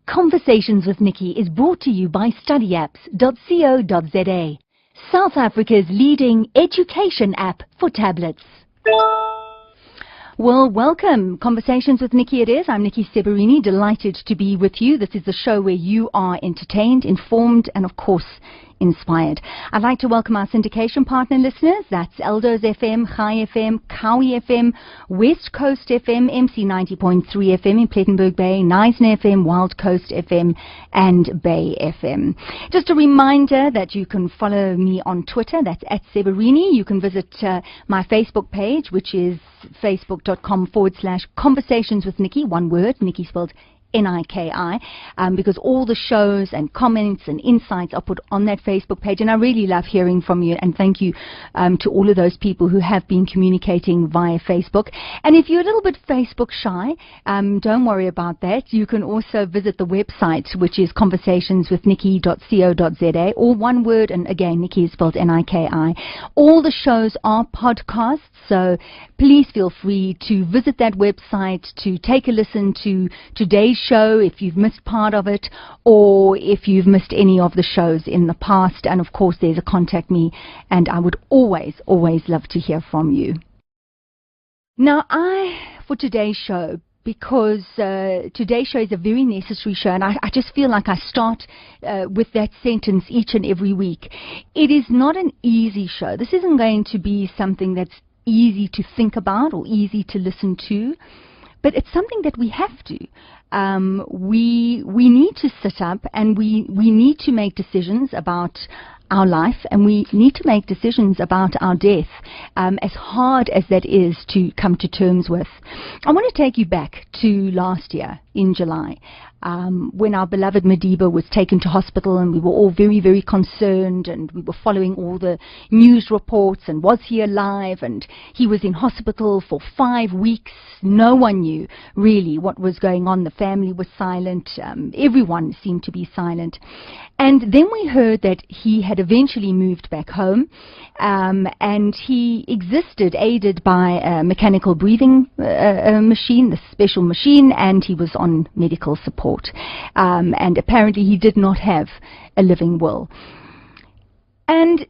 Conversations with Niki is brought to you by studyapps.co.za, South Africa's leading education app for tablets. Well, welcome. Conversations with Niki it is. I'm Niki Seberini, delighted to be with you. This is the show where you are entertained, informed, and of course, inspired. I'd like to welcome our syndication partner listeners. That's Eldo's FM, Chai FM, Kawi FM, West Coast FM, MC 90.3 FM in Plettenberg Bay, Knysna FM, Wild Coast FM, and Bay FM. Just a reminder that you can follow me on Twitter. That's @Seberini. You can visit my Facebook page, which is facebook.com/conversations with Niki, one word, Niki spelled Niki, because all the shows and comments and insights are put on that Facebook page, and I really love hearing from you, and thank you to all of those people who have been communicating via Facebook. And if you're a little bit Facebook shy, don't worry about that. You can also visit the website, which is conversationswithniki.co.za, or one word, and again, Niki is spelled Niki. All the shows are podcasts, so please feel free to visit that website to take a listen to today's show if you've missed part of it, or if you've missed any of the shows in the past. And of course, there's a contact me, and I would always love to hear from you. Now, for today's show, because today's show is a very necessary show, and I just feel like I start with that sentence each and every week. It is not an easy show. This isn't going to be something that's easy to think about or easy to listen to, but it's something that we have to. We need to sit up, and we need to make decisions about our life, and we need to make decisions about our death, as hard as that is to come to terms with. I want to take you back to last year in July, when our beloved Madiba was taken to hospital, and we were all very concerned, and we were following all the news reports, and was he alive? And he was in hospital for 5 weeks. No one knew really what was going on. The family was silent. Everyone seemed to be silent. And then we heard that he had eventually moved back home, and he existed aided by a mechanical breathing machine, the special machine, and he was on medical support. And apparently he did not have a living will. And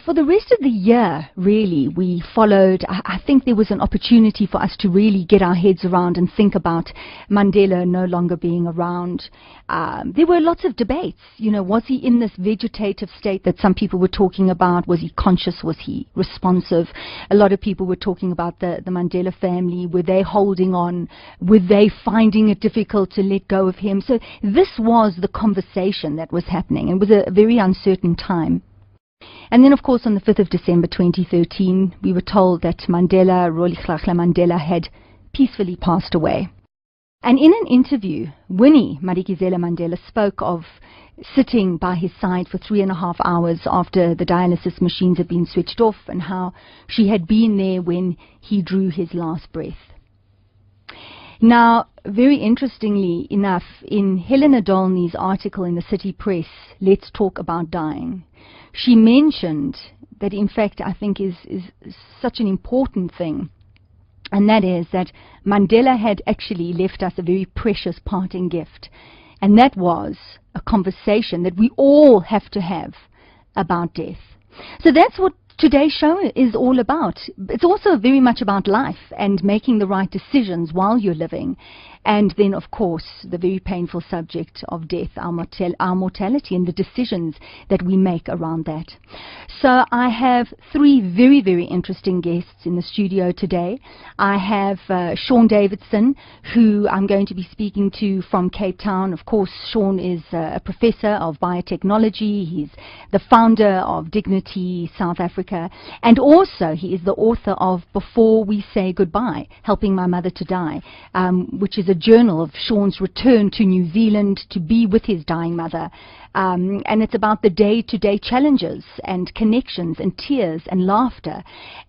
for the rest of the year, really, we followed. I think there was an opportunity for us to really get our heads around and think about Mandela no longer being around. There were lots of debates. You know, was he in this vegetative state that some people were talking about? Was he conscious? Was he responsive? A lot of people were talking about the Mandela family. Were they holding on? Were they finding it difficult to let go of him? So this was the conversation that was happening. It was a very uncertain time. And then, of course, on the 5th of December 2013, we were told that Rolihlahla Mandela had peacefully passed away. And in an interview, Winnie Madikizela Mandela spoke of sitting by his side for 3.5 hours after the dialysis machines had been switched off, and how she had been there when he drew his last breath. Now, very interestingly enough, in Helena Dolny's article in the City Press, Let's Talk About Dying, she mentioned that, in fact, I think is such an important thing, and that is that Mandela had actually left us a very precious parting gift, and that was a conversation that we all have to have about death. So that's what today's show is all about. It's also very much about life and making the right decisions while you're living. And then, of course, the very painful subject of death, our mortality, and the decisions that we make around that. So I have 3 very interesting guests in the studio today. I have Sean Davison, who I'm going to be speaking to from Cape Town. Of course, Sean is a professor of biotechnology. He's the founder of Dignity South Africa, and also he is the author of Before We Say Goodbye, Helping My Mother to Die, which is a journal of Sean's return to New Zealand to be with his dying mother. And it's about the day-to-day challenges and connections and tears and laughter,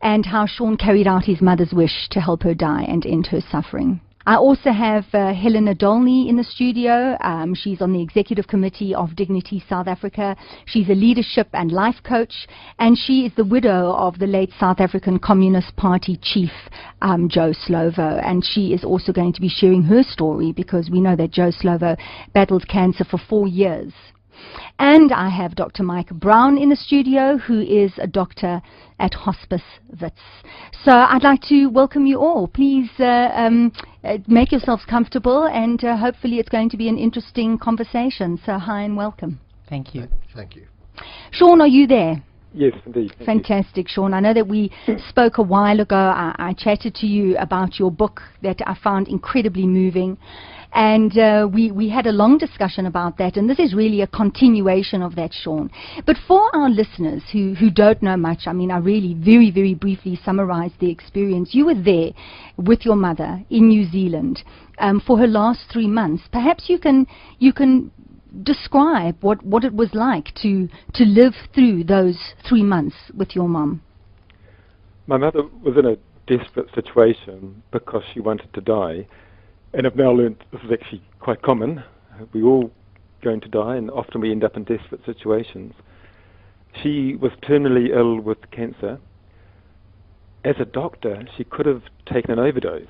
and how Sean carried out his mother's wish to help her die and end her suffering. I also have Helena Dolny in the studio. She's on the Executive Committee of Dignity South Africa. She's a leadership and life coach, and she is the widow of the late South African Communist Party chief, Joe Slovo, and she is also going to be sharing her story, because we know that Joe Slovo battled cancer for 4 years. And I have Dr. Mike Brown in the studio, who is a doctor at Hospice Wits. So I'd like to welcome you all. Please make yourselves comfortable, and hopefully it's going to be an interesting conversation. So hi and welcome. Thank you. Thank you. Sean, are you there? Yes, indeed. Fantastic, Sean. I know that we spoke a while ago. I chatted to you about your book that I found incredibly moving. And we had a long discussion about that, and this is really a continuation of that, Sean. But for our listeners who don't know much, I mean, I really very, very briefly summarized the experience. You were there with your mother in New Zealand for her last 3 months. Perhaps you can describe what it was like to live through those 3 months with your mum. My mother was in a desperate situation because she wanted to die. And I've now learned this is actually quite common. We're all going to die, and often we end up in desperate situations. She was terminally ill with cancer. As a doctor, she could have taken an overdose,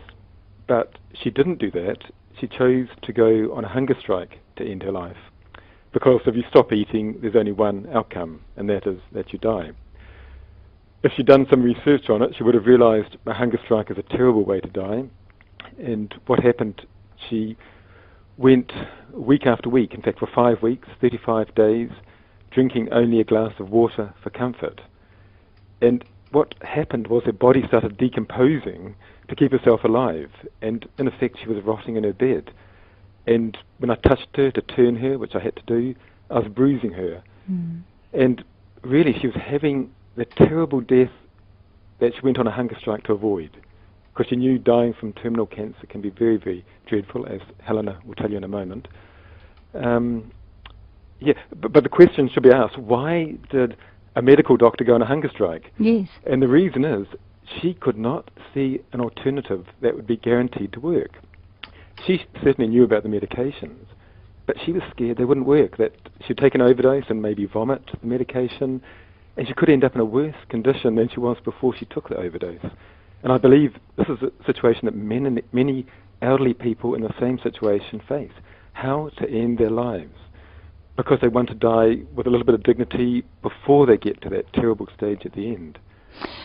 but she didn't do that. She chose to go on a hunger strike to end her life. Because if you stop eating, there's only one outcome, and that is that you die. If she'd done some research on it, she would have realized a hunger strike is a terrible way to die. And what happened, she went week after week, in fact for 5 weeks, 35 days, drinking only a glass of water for comfort. And what happened was her body started decomposing to keep herself alive, and in effect she was rotting in her bed. And when I touched her to turn her, which I had to do, I was bruising her. And really she was having the terrible death that she went on a hunger strike to avoid. Because she knew dying from terminal cancer can be very, very dreadful, as Helena will tell you in a moment. But the question should be asked, why did a medical doctor go on a hunger strike? Yes. And the reason is, she could not see an alternative that would be guaranteed to work. She certainly knew about the medications, but she was scared they wouldn't work, that she'd take an overdose and maybe vomit the medication, and she could end up in a worse condition than she was before she took the overdose. And I believe this is a situation that many elderly people in the same situation face. How to end their lives. Because they want to die with a little bit of dignity before they get to that terrible stage at the end.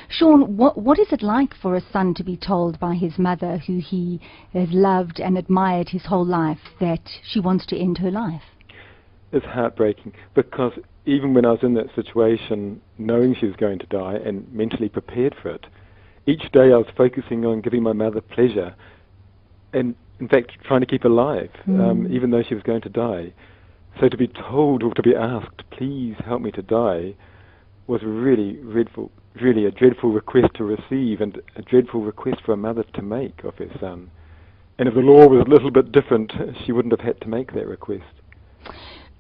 Sean, what is it like for a son to be told by his mother, who he has loved and admired his whole life, that she wants to end her life? It's heartbreaking, because even when I was in that situation, knowing she was going to die and mentally prepared for it, each day I was focusing on giving my mother pleasure and, in fact, trying to keep her alive, even though she was going to die. So to be told or to be asked, please help me to die, was really a dreadful request to receive, and a dreadful request for a mother to make of her son. And if the law was a little bit different, she wouldn't have had to make that request.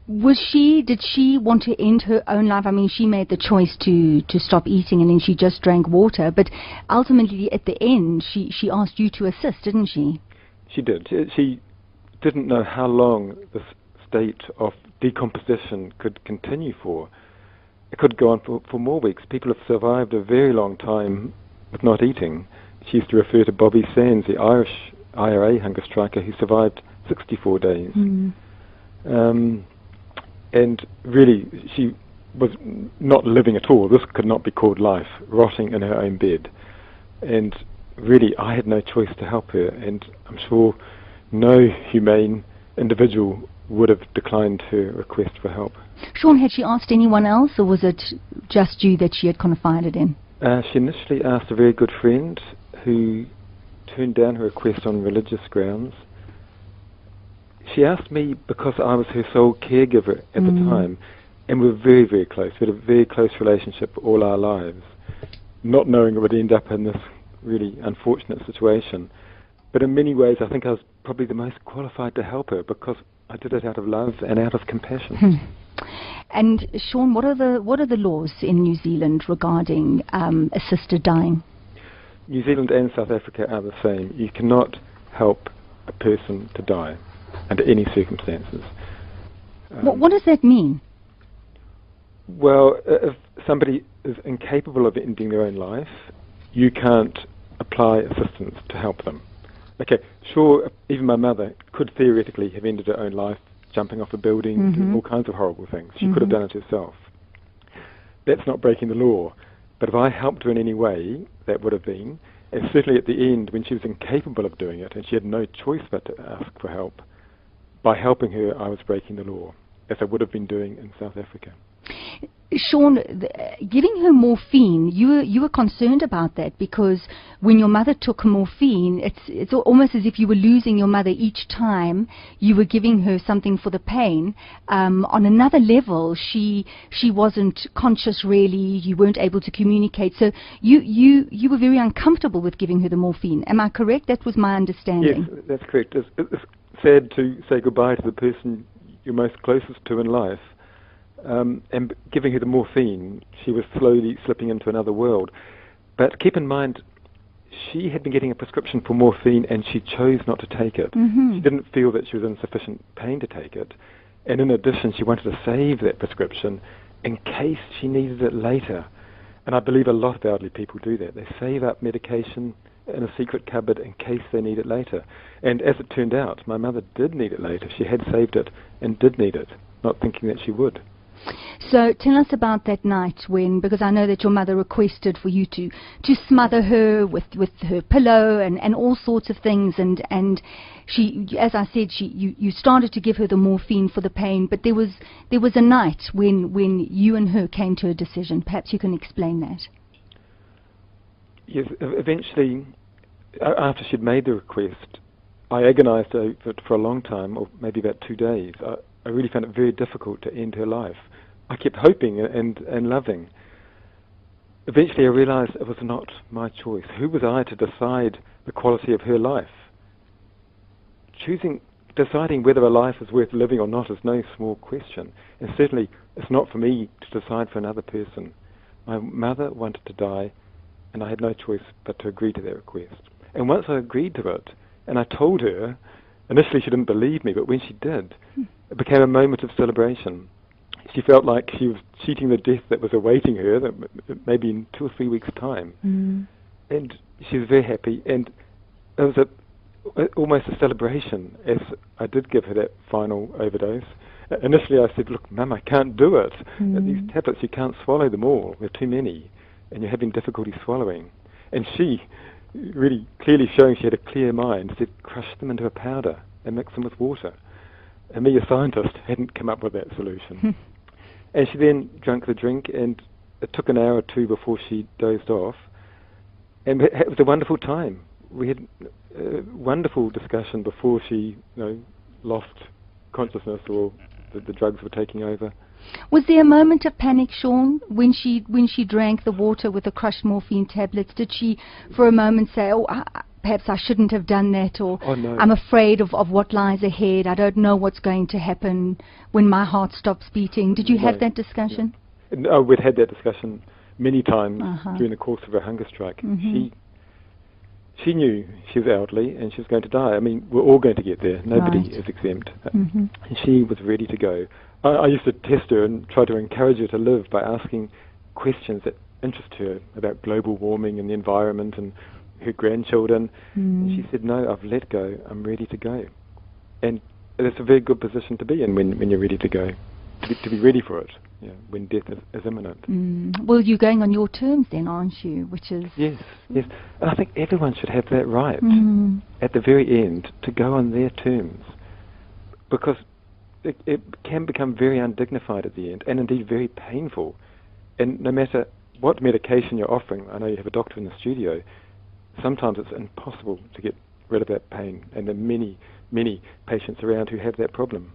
Did she want to end her own life? I mean, she made the choice to stop eating, and then she just drank water. But ultimately, at the end, she asked you to assist, didn't she? She did. She didn't know how long this state of decomposition could continue for. It could go on for more weeks. People have survived a very long time with not eating. She used to refer to Bobby Sands, the Irish IRA hunger striker, who survived 64 days. And really, she was not living at all. This could not be called life, rotting in her own bed. And really, I had no choice to help her, and I'm sure no humane individual would have declined her request for help. Sean, had she asked anyone else, or was it just you that she had confided in? She initially asked a very good friend, who turned down her request on religious grounds. She asked me because I was her sole caregiver at the time, and we were very, very close. We had a very close relationship all our lives, not knowing it would end up in this really unfortunate situation. But in many ways, I think I was probably the most qualified to help her, because I did it out of love and out of compassion. And Sean, what are the laws in New Zealand regarding assisted dying? New Zealand and South Africa are the same. You cannot help a person to die under any circumstances. What does that mean? Well, if somebody is incapable of ending their own life, you can't apply assistance to help them. Okay, sure, even my mother could theoretically have ended her own life jumping off a building, doing all kinds of horrible things. She could have done it herself. That's not breaking the law. But if I helped her in any way, that would have been, and certainly at the end, when she was incapable of doing it, and she had no choice but to ask for help, by helping her, I was breaking the law, as I would have been doing in South Africa. Sean, giving her morphine, you were concerned about that, because when your mother took morphine, it's almost as if you were losing your mother each time you were giving her something for the pain. On another level, she wasn't conscious really. You weren't able to communicate, so you were very uncomfortable with giving her the morphine. Am I correct? That was my understanding. Yes, that's correct. It's sad to say goodbye to the person you're most closest to in life. And giving her the morphine, she was slowly slipping into another world. But keep in mind, she had been getting a prescription for morphine and she chose not to take it. She didn't feel that she was in sufficient pain to take it. And in addition, she wanted to save that prescription in case she needed it later. And I believe a lot of elderly people do that. They save up medication in a secret cupboard in case they need it later. And as it turned out, my mother did need it later. She had saved it and did need it, not thinking that she would. So tell us about that night when, because I know that your mother requested for you to smother her with her pillow and all sorts of things, and she, as I said, you started to give her the morphine for the pain, but there was a night when you and her came to a decision. Perhaps you can explain that. Yes, eventually, after she'd made the request, I agonized over it for a long time, or maybe about 2 days. I really found it very difficult to end her life. I kept hoping and loving. Eventually I realized it was not my choice. Who was I to decide the quality of her life? Deciding whether a life is worth living or not is no small question. And certainly it's not for me to decide for another person. My mother wanted to die, and I had no choice but to agree to that request. And once I agreed to it, and I told her, initially she didn't believe me, but when she did, it became a moment of celebration. She felt like she was cheating the death that was awaiting her, that maybe in 2 or 3 weeks' time. And she was very happy, and it was almost a celebration as I did give her that final overdose. Initially I said, look, Mum, I can't do it. These tablets, you can't swallow them all. There are too many, and you're having difficulty swallowing. And she, really clearly showing she had a clear mind, said, crush them into a powder and mix them with water. And me, a scientist, hadn't come up with that solution. And she then drank the drink, and it took an hour or two before she dozed off. And it was a wonderful time. We had a wonderful discussion before she lost consciousness or the drugs were taking over. Was there a moment of panic, Sean, when she drank the water with the crushed morphine tablets? Did she, for a moment, say, "Oh, perhaps I shouldn't have done that," or "Oh, no, I'm afraid of what lies ahead. I don't know what's going to happen when my heart stops beating"? Did you have that discussion? Yeah. No, we'd had that discussion many times during the course of her hunger strike. She knew she was elderly and she was going to die. I mean, we're all going to get there. Nobody is exempt. And she was ready to go. I used to test her and try to encourage her to live by asking questions that interest her about global warming and the environment and her grandchildren. And she said, no, I've let go. I'm ready to go. And it's a very good position to be in when you're ready to go, to be ready for it. Yeah, when death is imminent. Well, you're going on your terms then, aren't you? Which is... Yes. And I think everyone should have that right, at the very end, to go on their terms. Because it can become very undignified at the end, and indeed very painful. And no matter what medication you're offering, I know you have a doctor in the studio, sometimes it's impossible to get rid of that pain, and there are many, many patients around who have that problem.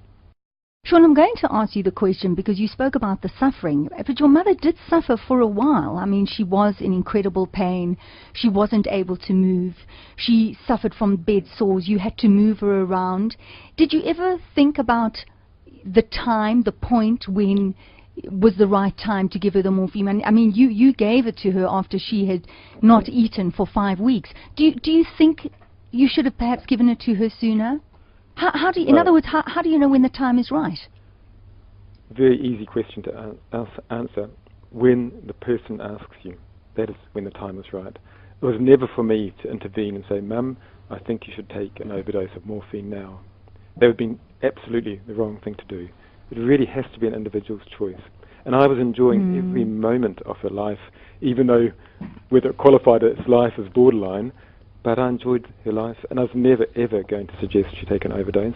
Sean, I'm going to ask you the question because you spoke about the suffering, but your mother did suffer for a while. I mean, she was in incredible pain. She wasn't able to move. She suffered from bed sores. You had to move her around. Did you ever think about the time, the point when was the right time to give her the morphine? I mean, you gave it to her after she had not eaten for 5 weeks. Do you think you should have perhaps given it to her sooner? How do you, in Well, other words, how do you know when the time is right? Very easy question to answer. When the person asks you, that is when the time is right. It was never for me to intervene and say, Mum, I think you should take an overdose of morphine now. That would have been absolutely the wrong thing to do. It really has to be an individual's choice. And I was enjoying every moment of her life, even though whether it qualified as life as borderline, but I enjoyed her life, and I was never ever going to suggest she take an overdose.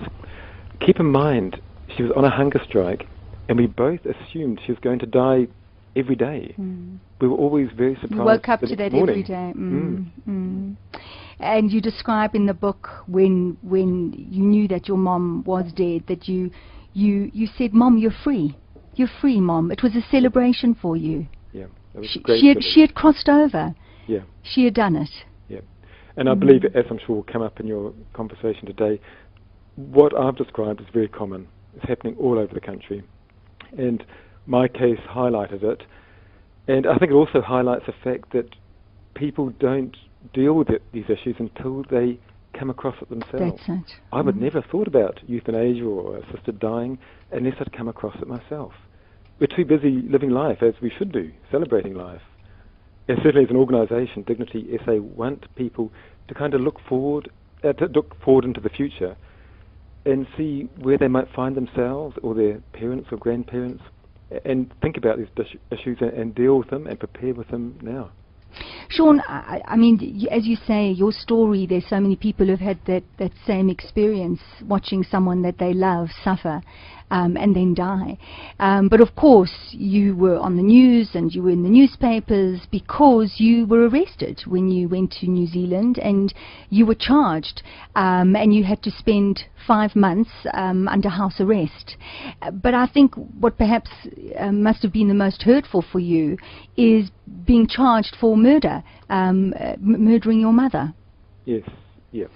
Keep in mind, she was on a hunger strike, and we both assumed she was going to die every day. We were always very surprised. You woke up to that morning. every day. And you describe in the book when you knew that your mom was dead, that you said, Mom, you're free. You're free, Mom. It was a celebration for you. Yeah, it was great. She had crossed over. Yeah. She had done it. Yeah. And I believe, as I'm sure will come up in your conversation today, what I've described is very common. It's happening all over the country. And my case highlighted it. And I think it also highlights the fact that people don't deal with these issues until they come across it themselves. That's it. I would never have thought about euthanasia or assisted dying unless I'd come across it myself. We're too busy living life, as we should do, celebrating life. And certainly as an organisation, Dignity SA want people to kind of look forward into the future and see where they might find themselves or their parents or grandparents, and think about these issues and deal with them and prepare with them now. Sean, I mean, as you say, your story, there's so many people who've had that same experience, watching someone that they love suffer and then die. But of course, you were on the news and you were in the newspapers because you were arrested when you went to New Zealand, and you were charged, and you had to spend 5 months under house arrest. But I think what perhaps must have been the most hurtful for you is being charged for murder, murdering your mother. Yes, yeah.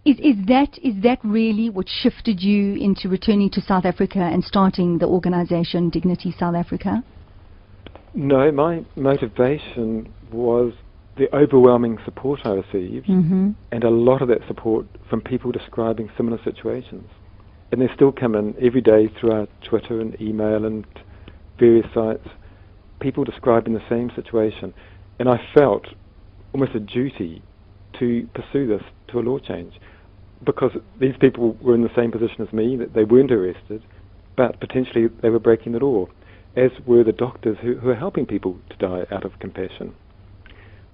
Is that really what shifted you into returning to South Africa and starting the organisation Dignity South Africa? No, my motivation was the overwhelming support I received, and a lot of that support from people describing similar situations. And they still come in every day through our Twitter and email and various sites, people describing the same situation. And I felt almost a duty to pursue this to a law change, because these people were in the same position as me, that they weren't arrested, but potentially they were breaking the law, as were the doctors who are helping people to die out of compassion.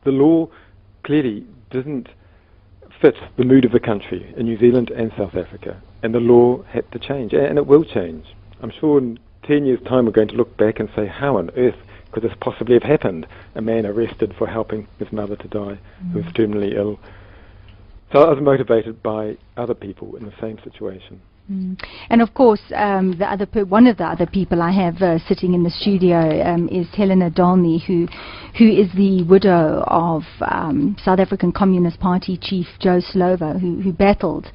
The law clearly didn't fit the mood of the country in New Zealand and South Africa, and the law had to change, and it will change. I'm sure in 10 years' time we're going to look back and say, how on earth could this possibly have happened? A man arrested for helping his mother to die, who was terminally ill. So I was motivated by other people in the same situation. And of course, one of the other people I have sitting in the studio is Helena Dolny, who is the widow of South African Communist Party chief Joe Slovo, who battled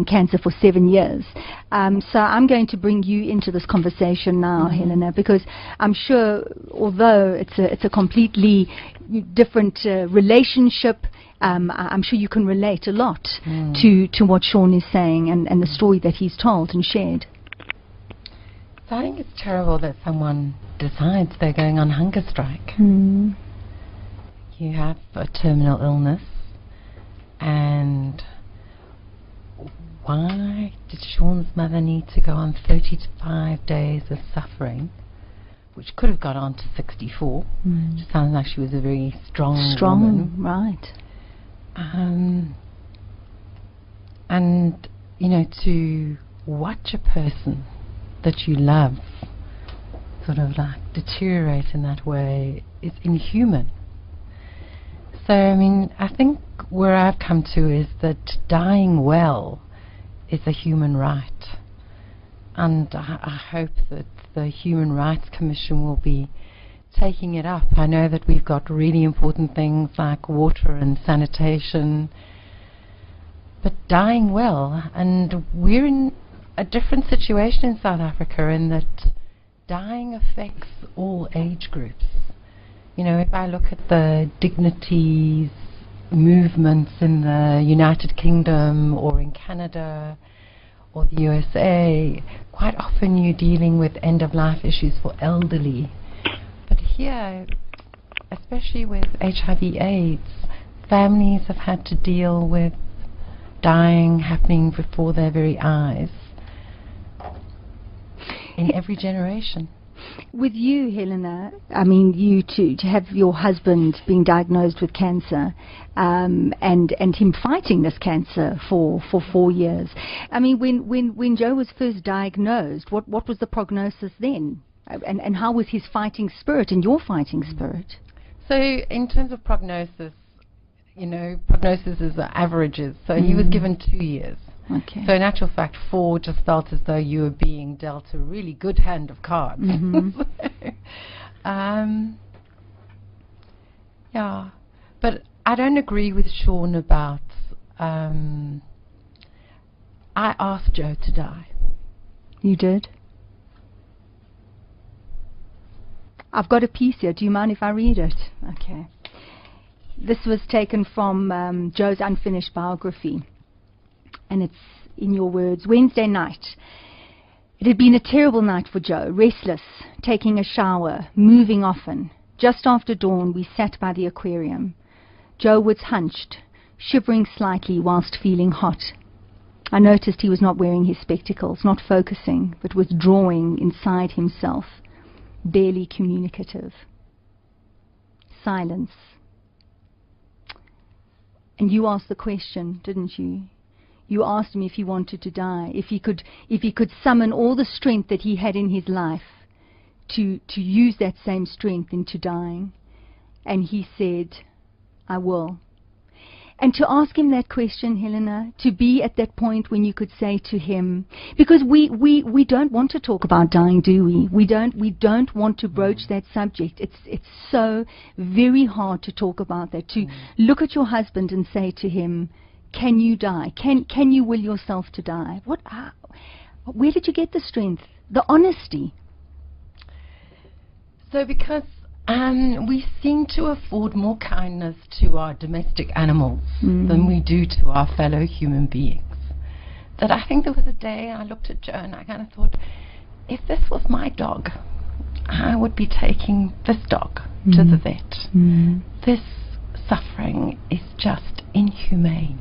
cancer for 7 years. So I'm going to bring you into this conversation now, Helena, because I'm sure, although it's a completely different relationship, I'm sure you can relate a lot to what Sean is saying and the story that he's told and shared. So I think it's terrible that someone decides they're going on hunger strike. You have a terminal illness, and why did Sean's mother need to go on 35 days of suffering, which could have gone on to 64? It sounds like she was a very strong woman. Right. And, you know, to watch a person that you love sort of like deteriorate in that way is inhuman. So, I mean, I think where I've come to is that dying well is a human right. And I hope that the Human Rights Commission will be taking it up. I know that we've got really important things like water and sanitation, but dying well, and we're in a different situation in South Africa in that dying affects all age groups. You know, if I look at the Dignity's movements in the United Kingdom or in Canada or the USA, quite often you're dealing with end-of-life issues for elderly. But here, especially with HIV/AIDS, families have had to deal with dying happening before their very eyes in every generation. With you, Helena, I mean, you too, to have your husband being diagnosed with cancer, and him fighting this cancer for 4 years. I mean, when Joe was first diagnosed, what was the prognosis then? And how was his fighting spirit and your fighting spirit? So in terms of prognosis, you know, prognosis is averages. So he was given 2 years. Okay. So in actual fact, 4 just felt as though you were being dealt a really good hand of cards. Yeah, but I don't agree with Sean about. I asked Joe to die. You did? I've got a piece here. Do you mind if I read it? Okay. This was taken from Joe's unfinished biography. And it's in your words. Wednesday night. It had been a terrible night for Joe. Restless, taking a shower, moving often. Just after dawn, we sat by the aquarium. Joe was hunched, shivering slightly whilst feeling hot. I noticed he was not wearing his spectacles, not focusing, but withdrawing inside himself, barely communicative. Silence. And you asked the question, didn't you? You asked him if he wanted to die, if he could summon all the strength that he had in his life to use that same strength into dying. And he said, I will. And to ask him that question, Helena, to be at that point when you could say to him, because we don't want to talk about dying, do we? We don't want to broach that subject. It's so very hard to talk about that, to look at your husband and say to him, can you die? Can you will yourself to die? Where did you get the strength, the honesty? So because we seem to afford more kindness to our domestic animals than we do to our fellow human beings. That I think there was a day I looked at Joe and I kind of thought, if this was my dog, I would be taking this dog to the vet. This suffering is just inhumane.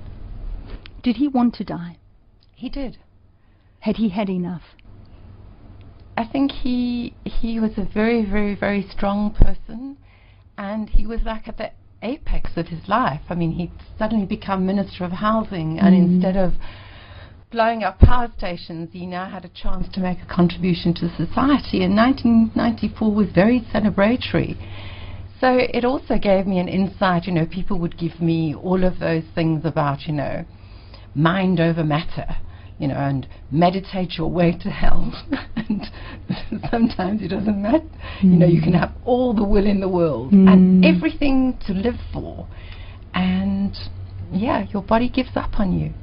Did he want to die? He did. Had he had enough? I think he was a very, very, very strong person, and he was like at the apex of his life. I mean, he'd suddenly become Minister of Housing, and instead of blowing up power stations, he now had a chance to make a contribution to society. And 1994 was very celebratory. So it also gave me an insight. You know, people would give me all of those things about, you know, mind over matter, you know, and meditate your way to hell. And sometimes it doesn't matter. You know, you can have all the will in the world and everything to live for. And, yeah, your body gives up on you.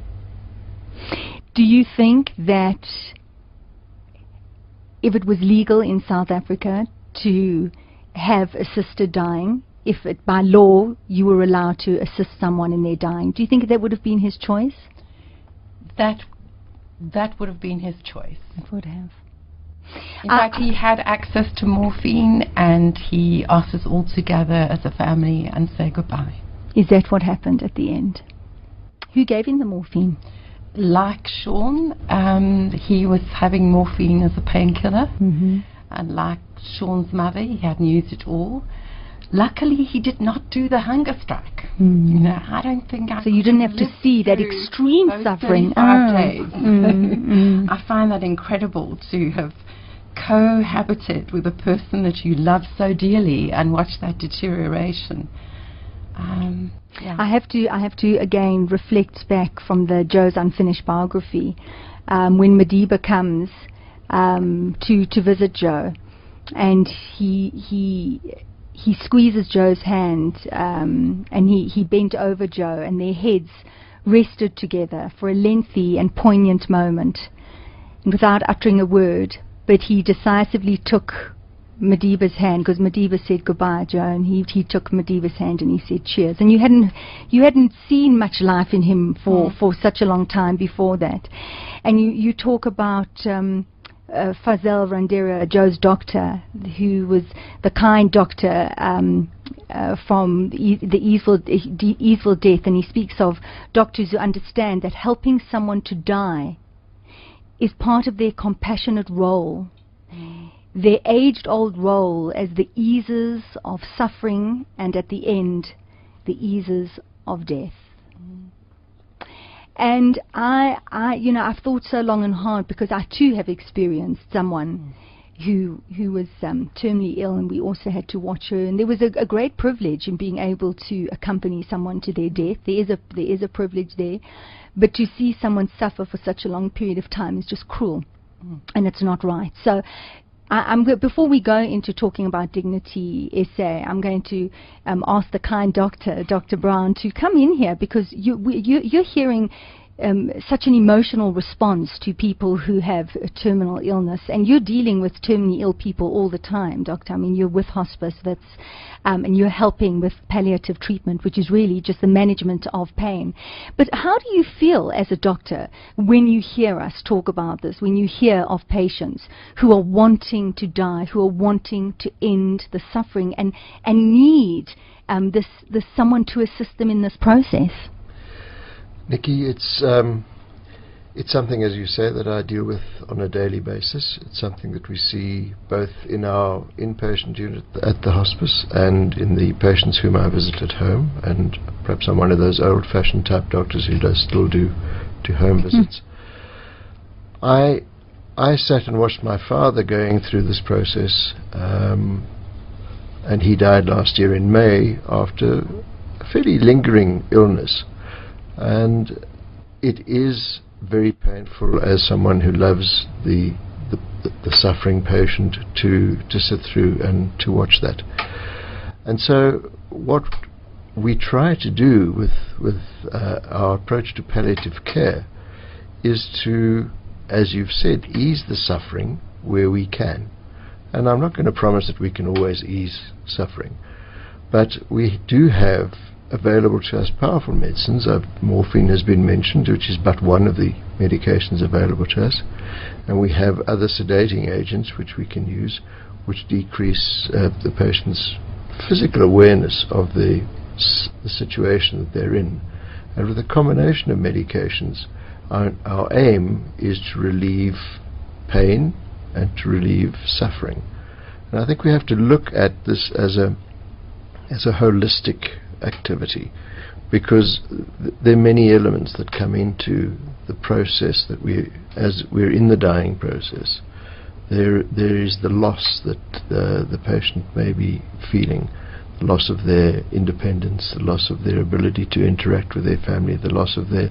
Do you think that if it was legal in South Africa to have assisted dying, if it, by law you were allowed to assist someone in their dying, do you think that would have been his choice? That would have been his choice. It would have. In fact, he had access to morphine, and he asked us all to gather as a family and say goodbye. Is that what happened at the end? Who gave him the morphine? Like Sean, he was having morphine as a painkiller, and like Sean's mother, he hadn't used it all. Luckily, he did not do the hunger strike. You know, I don't think I. So you didn't have to see that extreme suffering. 35 days. I find that incredible to have cohabited with a person that you love so dearly and watch that deterioration. Yeah. I have to again reflect back from the Joe's unfinished biography, when Madiba comes to visit Joe, and he squeezes Joe's hand, and he bent over Joe, and their heads rested together for a lengthy and poignant moment, and without uttering a word, but he decisively took Madiba's hand, because Madiba said goodbye, Joe, and he took Madiba's hand and he said cheers. And you hadn't seen much life in him for such a long time before that. And you talk about Fazelle Randera, Joe's doctor, who was the kind doctor from the easeful death, and he speaks of doctors who understand that helping someone to die is part of their compassionate role, their age-old role as the easers of suffering, and at the end, the easers of death. And I've thought so long and hard, because I too have experienced someone who was terminally ill, and we also had to watch her. And there was a great privilege in being able to accompany someone to their death. There is a privilege there, but to see someone suffer for such a long period of time is just cruel, and it's not right. So before we go into talking about Dignity SA, I'm going to ask the kind doctor, Dr. Brown, to come in here, because you're hearing such an emotional response to people who have a terminal illness, and you're dealing with terminally ill people all the time, Doctor. I mean, you're with hospice, and you're helping with palliative treatment, which is really just the management of pain. But how do you feel as a doctor when you hear us talk about this, when you hear of patients who are wanting to die, who are wanting to end the suffering, and need this someone to assist them in this process? Niki, it's something, as you say, that I deal with on a daily basis. It's something that we see both in our inpatient unit at the hospice and in the patients whom I visit at home. And perhaps I'm one of those old-fashioned type doctors who does still do home visits. I sat and watched my father going through this process, and he died last year in May after a fairly lingering illness. And it is very painful, as someone who loves the suffering patient, to sit through and to watch that. And so what we try to do with our approach to palliative care is to, as you've said, ease the suffering where we can. And I'm not going to promise that we can always ease suffering, but we do have available to us powerful medicines. Morphine has been mentioned, which is but one of the medications available to us, and we have other sedating agents which we can use, which decrease the patient's physical awareness of the situation that they're in. And with a combination of medications, our aim is to relieve pain and to relieve suffering. And I think we have to look at this as a holistic activity, because there are many elements that come into the process that as we're in the dying process. There is the loss that the patient may be feeling, the loss of their independence, the loss of their ability to interact with their family, the loss of their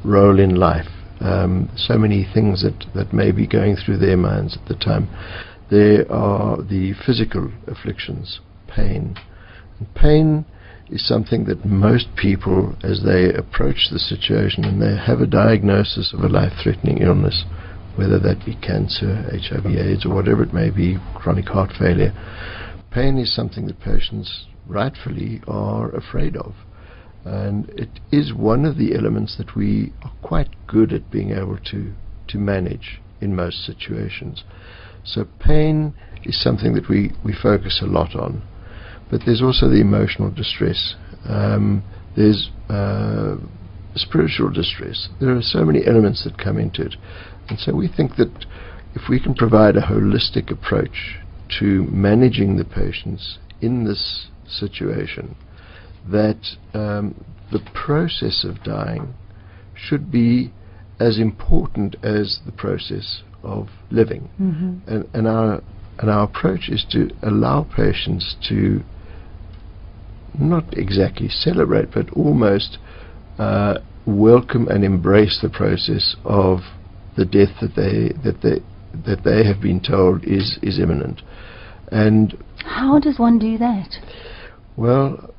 role in life. So many things that may be going through their minds at the time. There are the physical afflictions, pain. And pain is something that most people, as they approach the situation and they have a diagnosis of a life-threatening illness, whether that be cancer, HIV/AIDS, or whatever it may be, chronic heart failure, pain is something that patients rightfully are afraid of. And it is one of the elements that we are quite good at being able to manage in most situations. So pain is something that we focus a lot on. But there's also the emotional distress. There's spiritual distress. There are so many elements that come into it. And so we think that if we can provide a holistic approach to managing the patients in this situation, that the process of dying should be as important as the process of living. And our approach is to allow patients to not exactly celebrate, but almost welcome and embrace the process of the death that they have been told is imminent. And how does one do that? Well,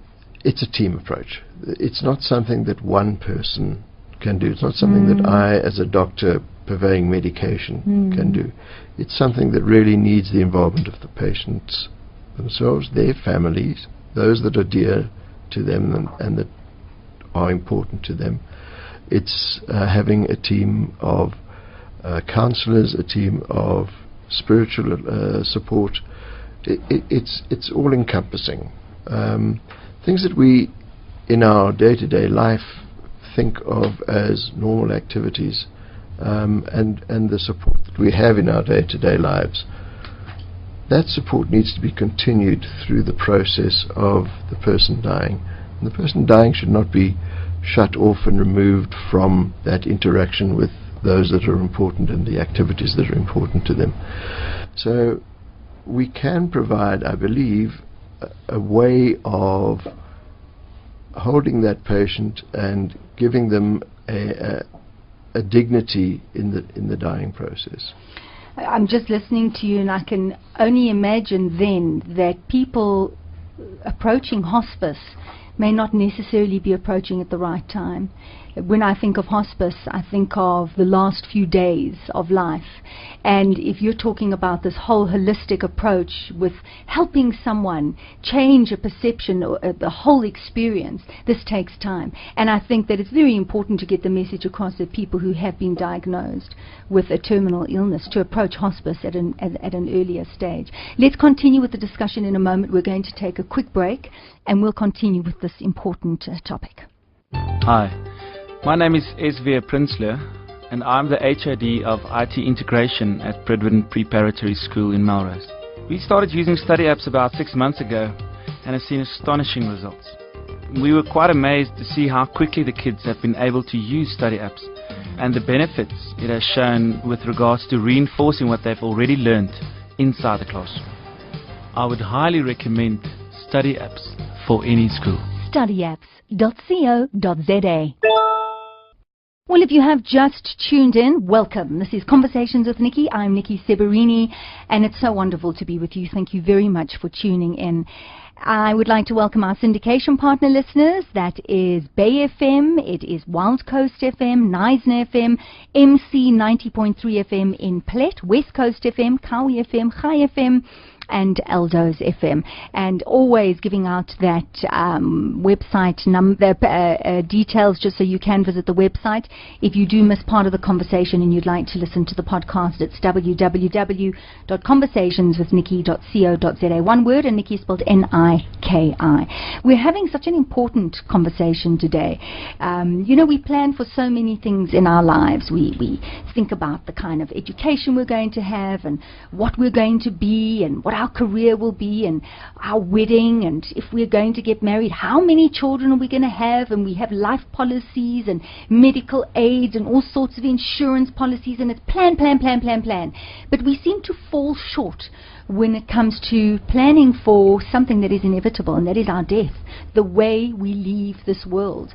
it's a team approach. It's not something that one person can do. It's not something that I, as a doctor, purveying medication can do. It's something that really needs the involvement of the patients themselves, their families, those that are dear to them and that are important to them. It's having a team of counselors, a team of spiritual support. It's all encompassing. Things that we in our day-to-day life think of as normal activities, and the support that we have in our day-to-day lives, that support needs to be continued through the process of the person dying. And the person dying should not be shut off and removed from that interaction with those that are important and the activities that are important to them. So we can provide, I believe, a way of holding that patient and giving them a dignity in the dying process. I'm just listening to you, and I can only imagine then that people approaching hospice may not necessarily be approaching at the right time. When I think of hospice, I think of the last few days of life. And if you're talking about this whole holistic approach with helping someone change a perception or the whole experience, this takes time. And I think that it's very important to get the message across that people who have been diagnosed with a terminal illness to approach hospice at an earlier stage. Let's continue with the discussion in a moment. We're going to take a quick break and we'll continue with this important topic. Hi. My name is S.V. Prinsloo, and I'm the HOD of IT Integration at Bridwin Preparatory School in Melrose. We started using study apps about 6 months ago and have seen astonishing results. We were quite amazed to see how quickly the kids have been able to use study apps and the benefits it has shown with regards to reinforcing what they've already learned inside the classroom. I would highly recommend study apps for any school. Studyapps.co.za. Well, if you have just tuned in, welcome. This is Conversations with Niki. I'm Niki Seberini, and it's so wonderful to be with you. Thank you very much for tuning in. I would like to welcome our syndication partner listeners. That is Bay FM, it is Wild Coast FM, Knysna FM, MC 90.3 FM in Plet, West Coast FM, Kawi FM, Chai FM, and Eldo's FM, and always giving out that website number details just so you can visit the website. If you do miss part of the conversation and you'd like to listen to the podcast, it's www.conversationswithniki.co.za. One word, and Niki spelled N-I-K-I. We're having such an important conversation today. You know, we plan for so many things in our lives. We think about the kind of education we're going to have and what we're going to be and what our career will be and our wedding, and if we're going to get married, how many children are we going to have, and we have life policies and medical aids and all sorts of insurance policies, and it's plan. But we seem to fall short when it comes to planning for something that is inevitable, and that is our death, the way we leave this world.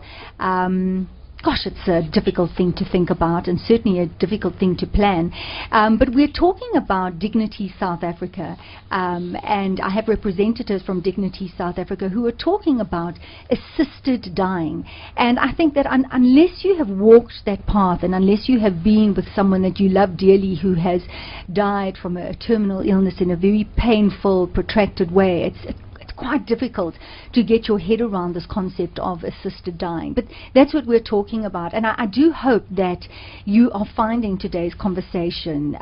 Gosh, it's a difficult thing to think about, and certainly a difficult thing to plan. But we're talking about Dignity South Africa, and I have representatives from Dignity South Africa who are talking about assisted dying. And I think that unless you have walked that path, and unless you have been with someone that you love dearly who has died from a terminal illness in a very painful, protracted way, it's quite difficult to get your head around this concept of assisted dying. But that's what we're talking about, and I do hope that you are finding today's conversation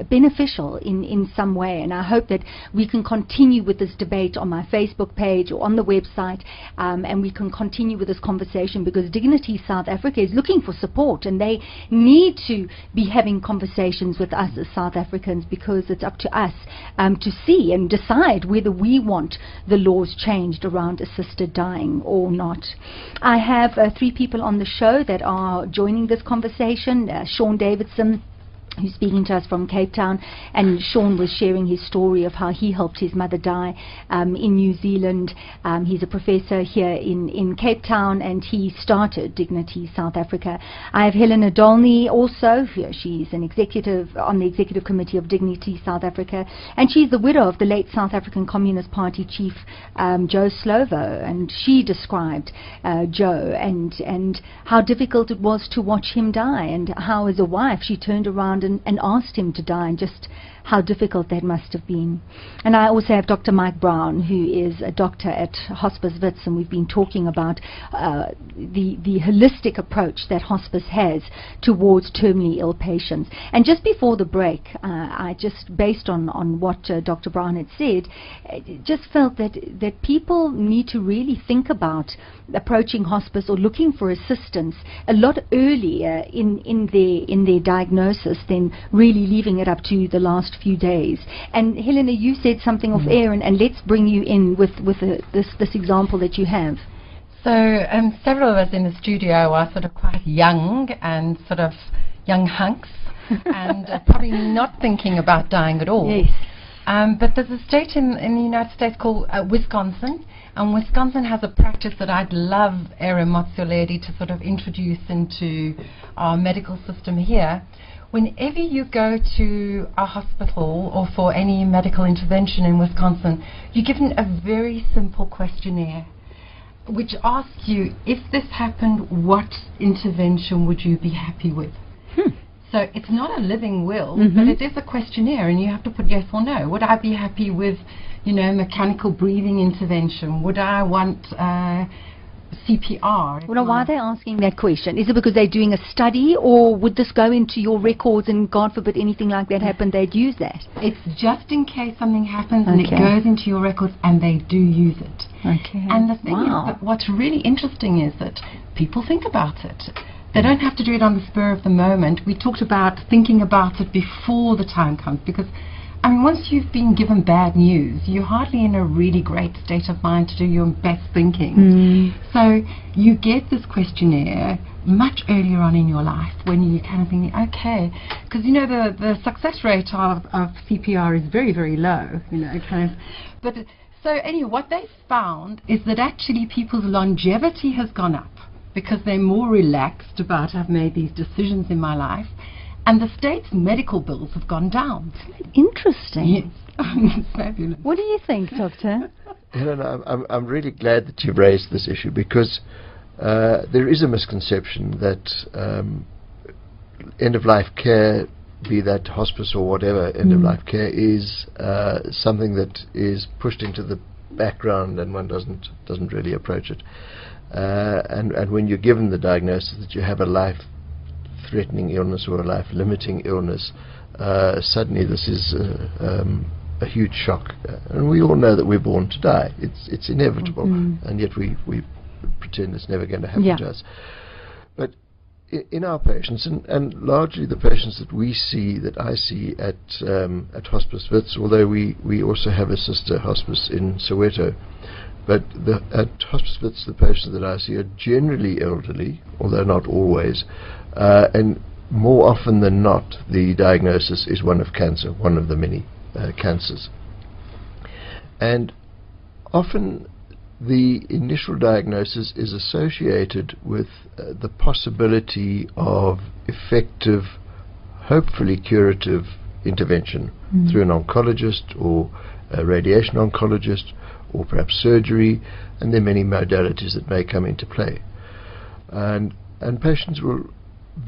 beneficial in some way, and I hope that we can continue with this debate on my Facebook page or on the website, and we can continue with this conversation, because Dignity South Africa is looking for support, and they need to be having conversations with us as South Africans, because it's up to us to see and decide whether we want the laws changed around assisted dying or not. I have 3 people on the show that are joining this conversation. Sean Davison, who's speaking to us from Cape Town, and Sean was sharing his story of how he helped his mother die in New Zealand. He's a professor here in Cape Town, and he started Dignity South Africa. I have Helena Dolny also. She's an executive on the executive committee of Dignity South Africa, and she's the widow of the late South African Communist Party chief Joe Slovo, and she described Joe and how difficult it was to watch him die, and how as a wife she turned around and asked him to die, and just how difficult that must have been. And I also have Dr. Mike Brown, who is a doctor at Hospice Wits, and we've been talking about the holistic approach that hospice has towards terminally ill patients. And just before the break, I just, based on what Dr. Brown had said, just felt that people need to really think about approaching hospice or looking for assistance a lot earlier in their diagnosis than really leaving it up to the last few days. And Helena, you said something off air, and let's bring you in with this example that you have. So several of us in the studio are sort of quite young and sort of young hunks and probably not thinking about dying at all. Yes. But there's a state in the United States called Wisconsin, and Wisconsin has a practice that I'd love Erin Motsioledi to sort of introduce into our medical system here. Whenever you go to a hospital or for any medical intervention in Wisconsin, you're given a very simple questionnaire which asks you, if this happened, what intervention would you be happy with? So it's not a living will, but it is a questionnaire, and you have to put yes or no. Would I be happy with, mechanical breathing intervention? Would I want CPR? Well, why are they asking that question? Is it because they're doing a study, or would this go into your records and God forbid anything like that happened, they'd use that? It's just in case something happens and it goes into your records, and they do use it. Okay. And the thing is that what's really interesting is that people think about it. They don't have to do it on the spur of the moment. We talked about thinking about it before the time comes, because once you've been given bad news, you're hardly in a really great state of mind to do your best thinking. So you get this questionnaire much earlier on in your life, when you're kind of thinking, okay, because the success rate of CPR is very, very low, But so anyway, what they found is that actually people's longevity has gone up, because they're more relaxed about, I've made these decisions in my life, and the state's medical bills have gone down. Interesting. Yes. Fabulous. What do you think, Doctor? Helena, I'm really glad that you've raised this issue, because there is a misconception that end-of-life care, be that hospice or whatever, end-of-life care is something that is pushed into the background, and one doesn't really approach it. And when you're given the diagnosis that you have a life-threatening illness or a life-limiting illness, suddenly this is a huge shock. And we all know that we're born to die. It's inevitable, and yet we pretend it's never going to happen to us. But in our patients, and largely the patients that we see, that I see at Hospice Wits, although we also have a sister hospice in Soweto, but at Hospice Wits, the patients that I see are generally elderly, although not always, and more often than not, the diagnosis is one of cancer, one of the many cancers. And often the initial diagnosis is associated with the possibility of effective, hopefully curative intervention through an oncologist or a radiation oncologist, or perhaps surgery, and there are many modalities that may come into play. And patients will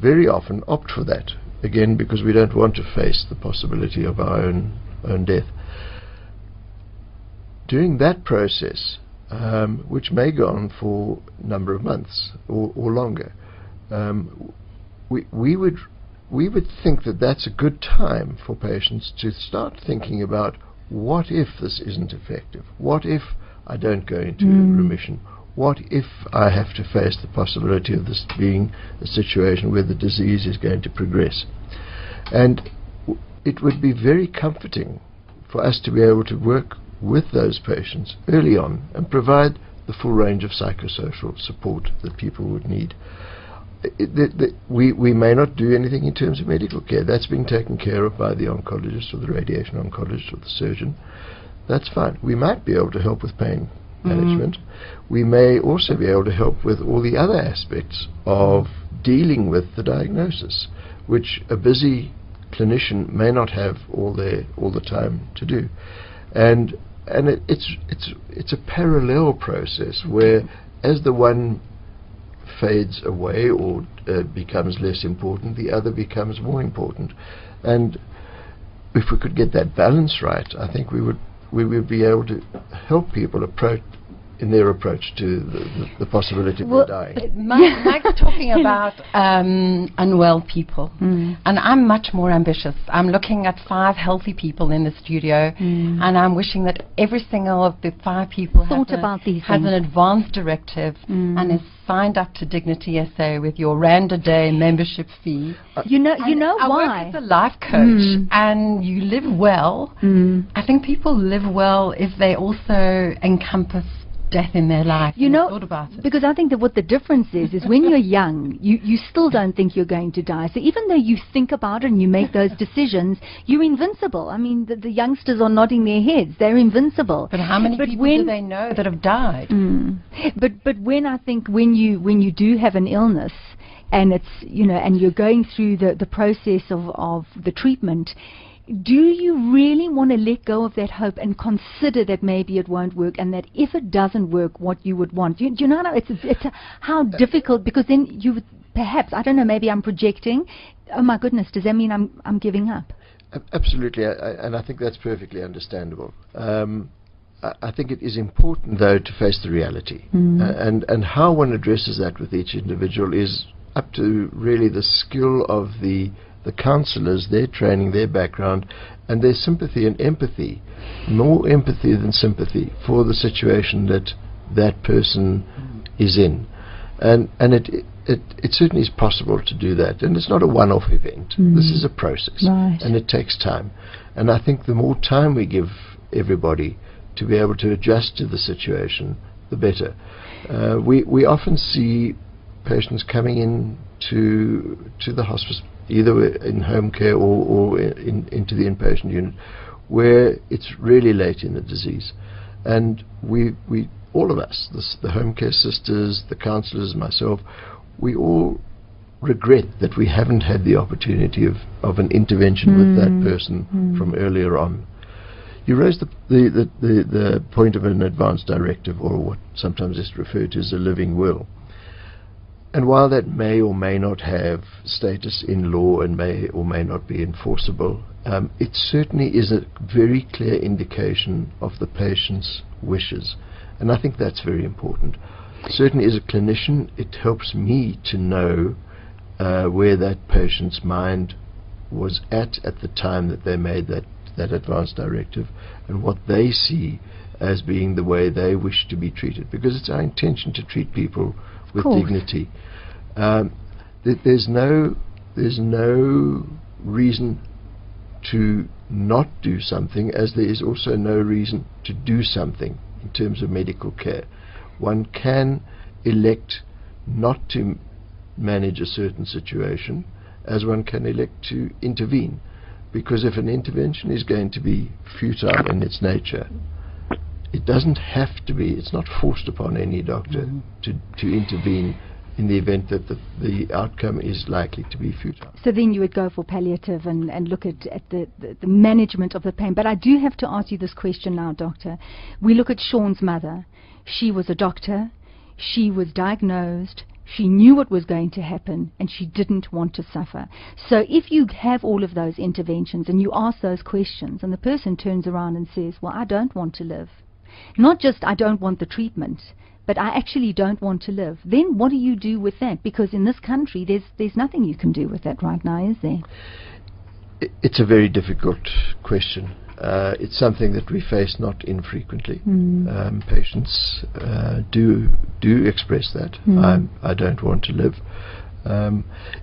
very often opt for that, again, because we don't want to face the possibility of our own death. During that process, which may go on for a number of months or longer, we would think that that's a good time for patients to start thinking about, what if this isn't effective? What if I don't go into remission? What if I have to face the possibility of this being a situation where the disease is going to progress? And it would be very comforting for us to be able to work with those patients early on and provide the full range of psychosocial support that people would need. we may not do anything in terms of medical care. That's being taken care of by the oncologist or the radiation oncologist or the surgeon. That's fine. We might be able to help with pain management. We may also be able to help with all the other aspects of dealing with the diagnosis, which a busy clinician may not have all the time to do. And it's a parallel process where, as the one fades away or becomes less important, the other becomes more important. And if we could get that balance right, I think we would be able to help people in their approach to the possibility of dying. Mike's talking about unwell people, and I'm much more ambitious. I'm looking at 5 healthy people in the studio, and I'm wishing that every single of the 5 people has an advance directive and is signed up to Dignity SA with your Rand a day membership fee. You know I why? work as a life coach, and you live well. I think people live well if they also encompass death in their life. Thought about it. Because I think that what the difference is when you're young, you still don't think you're going to die. So even though you think about it and you make those decisions, you're invincible. I mean, the youngsters are nodding their heads. They're invincible. But how many people do they know that have died? But when I think when you do have an illness, and it's and you're going through the process of the treatment, do you really want to let go of that hope and consider that maybe it won't work, and that if it doesn't work, what you would want? Do you know how difficult, because then you would perhaps, I don't know, maybe I'm projecting, oh my goodness, does that mean I'm giving up? Absolutely, and I think that's perfectly understandable. I think it is important, though, to face the reality, and how one addresses that with each individual is up to really the skill of the counsellors, their training, their background, and their sympathy and empathy, more empathy than sympathy, for the situation that person is in. And it certainly is possible to do that, and it's not a one-off event. This is a process, and it takes time. And I think the more time we give everybody to be able to adjust to the situation, the better. We often see patients coming in to the hospice, either in home care or into the inpatient unit, where it's really late in the disease. And we all of us, the home care sisters, the counsellors, myself, we all regret that we haven't had the opportunity of an intervention with that person from earlier on. You raised the point of an advance directive, or what sometimes is referred to as a living will. And while that may or may not have status in law and may or may not be enforceable, it certainly is a very clear indication of the patient's wishes. And I think that's very important. Certainly as a clinician, it helps me to know where that patient's mind was at the time that they made that advance directive, and what they see as being the way they wish to be treated. Because it's our intention to treat people with dignity. There's no reason to not do something, as there is also no reason to do something in terms of medical care. One can elect not to manage a certain situation, as one can elect to intervene. Because if an intervention is going to be futile in its nature, it doesn't have to be, it's not forced upon any doctor to intervene in the event that the outcome is likely to be futile. So then you would go for palliative and look at the management of the pain. But I do have to ask you this question now, doctor. We look at Sean's mother. She was a doctor. She was diagnosed. She knew what was going to happen, and she didn't want to suffer. So if you have all of those interventions and you ask those questions, and the person turns around and says, well, I don't want to live. Not just I don't want the treatment, but I actually don't want to live. Then what do you do with that? Because in this country, there's nothing you can do with that right now, is there? It's a very difficult question. It's something that we face not infrequently. Patients do express that. I don't want to live.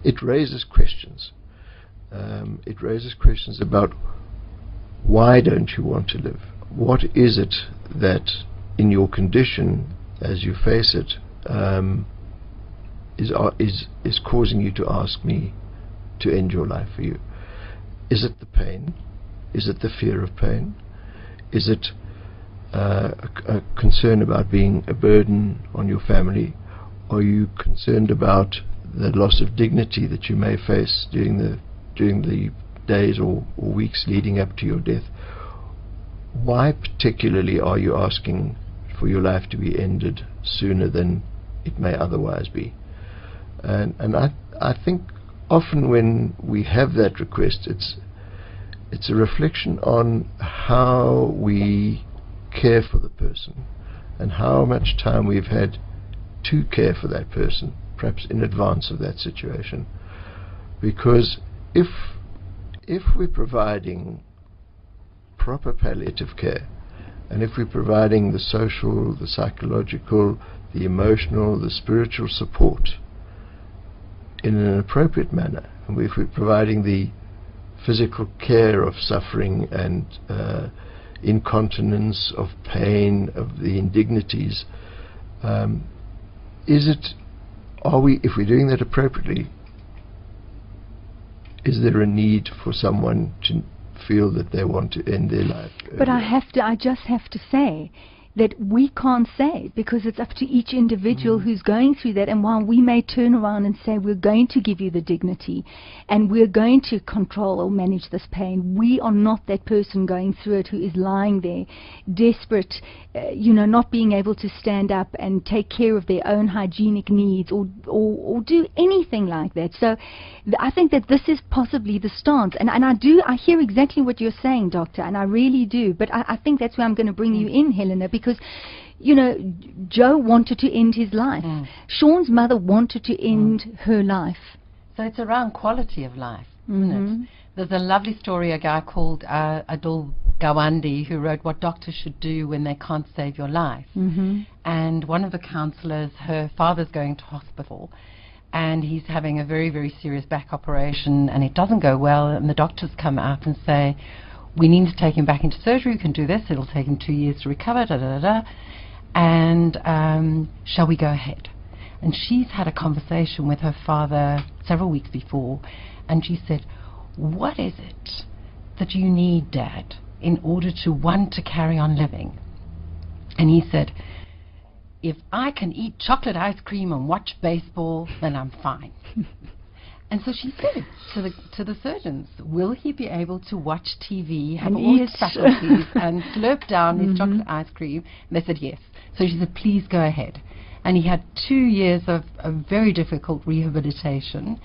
It raises questions. It raises questions about, why don't you want to live? What is it that in your condition, as you face it, is causing you to ask me to end your life for you? Is it the pain? Is it the fear of pain? Is it a concern about being a burden on your family? Are you concerned about the loss of dignity that you may face during the days or weeks leading up to your death? Why particularly are you asking for your life to be ended sooner than it may otherwise be? And I think often when we have that request, it's a reflection on how we care for the person and how much time we've had to care for that person, perhaps in advance of that situation. Because if we're providing proper palliative care, and if we're providing the social, the psychological, the emotional, the spiritual support in an appropriate manner, and if we're providing the physical care of suffering and incontinence, of pain, of the indignities, if we're doing that appropriately, is there a need for someone to feel that they want to end their life earlier? But I just have to say that we can't say, because it's up to each individual who's going through that. And while we may turn around and say we're going to give you the dignity and we're going to control or manage this pain, we are not that person going through it who is lying there desperate, not being able to stand up and take care of their own hygienic needs or do anything like that. So I think that this is possibly the stance, and I hear exactly what you're saying, Doctor, and I really do. But I think that's where I'm going to bring you in, Helena, because Joe wanted to end his life. Sean's mother wanted to end her life. So it's around quality of life, isn't it? There's a lovely story, a guy called Adul Gawande, who wrote What Doctors Should Do When They Can't Save Your Life. And one of the counsellors, her father's going to hospital, and he's having a very, very serious back operation, and it doesn't go well, and the doctors come out and say, we need to take him back into surgery, we can do this, it'll take him 2 years to recover, and shall we go ahead? And she's had a conversation with her father several weeks before, and she said, what is it that you need, Dad, in order to want to carry on living? And he said, if I can eat chocolate ice cream and watch baseball, then I'm fine. And so she said to the surgeons, will he be able to watch TV, have all his faculties, and slurp down his chocolate ice cream? And they said yes. So she said, please go ahead. And he had 2 years of very difficult rehabilitation,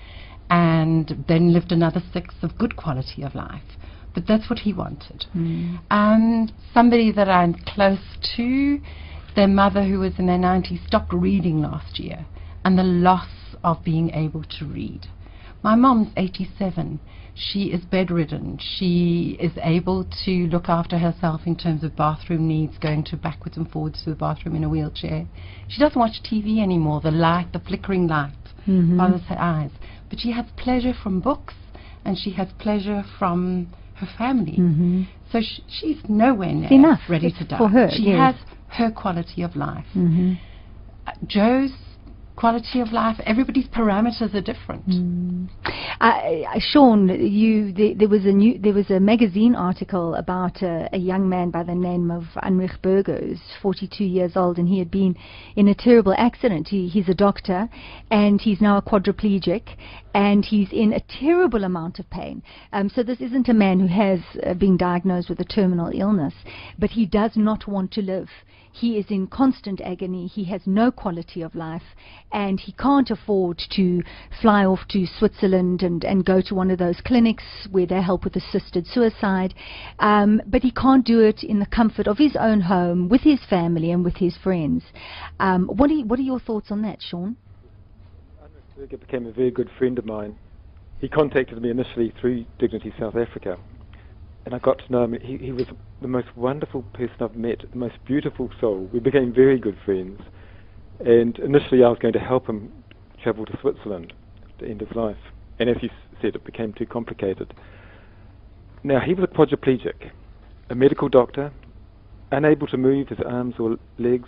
and then lived another 6 of good quality of life. But that's what he wanted. Somebody that I'm close to, their mother, who was in their 90s, stopped reading last year, and the loss of being able to read. My mom's 87. She is bedridden. She is able to look after herself in terms of bathroom needs, going to backwards and forwards to the bathroom in a wheelchair. She doesn't watch TV anymore, the flickering light bothers her eyes. But she has pleasure from books, and she has pleasure from her family. So she's nowhere near ready to die. For her, she has her quality of life. Joe's quality of life, everybody's parameters are different. Sean, there was a magazine article about a young man by the name of Heinrich Berger, who's 42 years old, and he had been in a terrible accident. He's a doctor, and he's now a quadriplegic, and he's in a terrible amount of pain. So this isn't a man who has been diagnosed with a terminal illness, but he does not want to live. He is in constant agony. He has no quality of life, and he can't afford to fly off to Switzerland and go to one of those clinics where they help with assisted suicide. But he can't do it in the comfort of his own home with his family and with his friends. What are your thoughts on that, Sean? Berger became a very good friend of mine. He contacted me initially through Dignity South Africa, and I got to know him. He was the most wonderful person I've met, the most beautiful soul. We became very good friends, and initially I was going to help him travel to Switzerland to end his life, and as you said, it became too complicated. Now, he was a quadriplegic, a medical doctor, unable to move his arms or legs,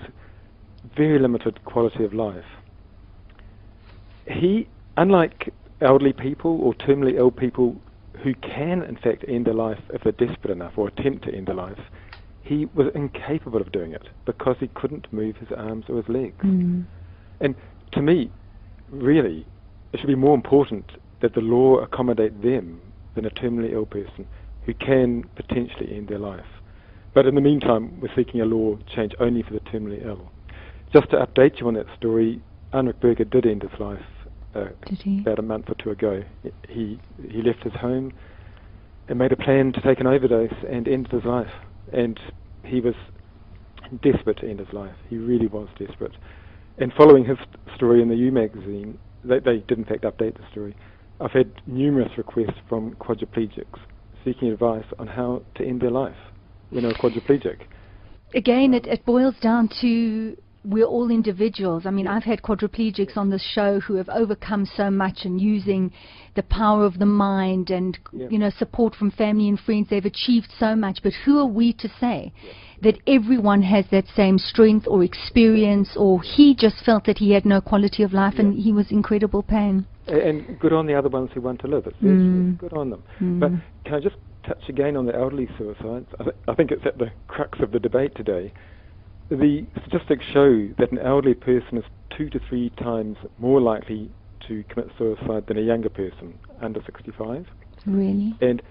very limited quality of life. he, unlike elderly people or terminally ill people who can in fact end their life if they're desperate enough or attempt to end their life, he was incapable of doing it because he couldn't move his arms or his legs. And to me, really, it should be more important that the law accommodate them than a terminally ill person who can potentially end their life. But in the meantime, we're seeking a law change only for the terminally ill. Just to update you on that story, Heinrich Berger did end his life about a month or two ago. He left his home and made a plan to take an overdose and end his life. And he was desperate to end his life. He really was desperate. And following his story in the U magazine, they did in fact update the story. I've had numerous requests from quadriplegics seeking advice on how to end their life when they're quadriplegic. Again, it boils down to we're all individuals. I mean, I've had quadriplegics on this show who have overcome so much and using the power of the mind and, you know, support from family and friends. They've achieved so much. But who are we to say that everyone has that same strength or experience, or he just felt that he had no quality of life and he was in incredible pain? And good on the other ones who want to live. It's good on them. But can I just touch again on the elderly suicides? I think it's at the crux of the debate today. The statistics show that an elderly person is 2 to 3 times more likely to commit suicide than a younger person under 65. Really? And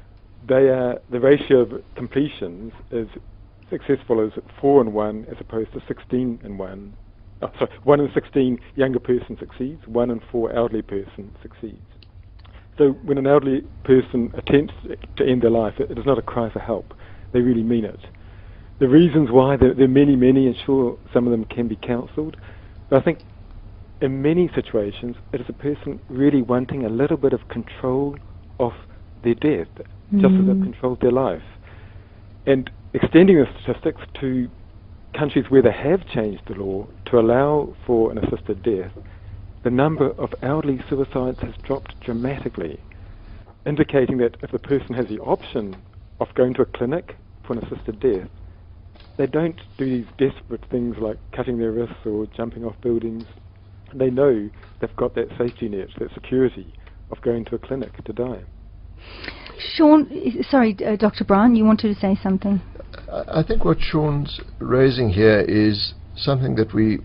the ratio of completions is successful as 4 in 1 as opposed to 16 in 1. 1 in 16 younger person succeeds, 1 in 4 elderly person succeeds. So when an elderly person attempts to end their life, it is not a cry for help. They really mean it. The reasons why, there are many, and sure, some of them can be counselled, but I think in many situations it is a person really wanting a little bit of control of their death, just as they've controlled their life. And extending the statistics to countries where they have changed the law to allow for an assisted death, the number of elderly suicides has dropped dramatically, indicating that if a person has the option of going to a clinic for an assisted death, they don't do these desperate things like cutting their wrists or jumping off buildings. They know they've got that safety net, that security of going to a clinic to die. Sean, sorry, Dr. Brown, you wanted to say something? I think what Sean's raising here is something that we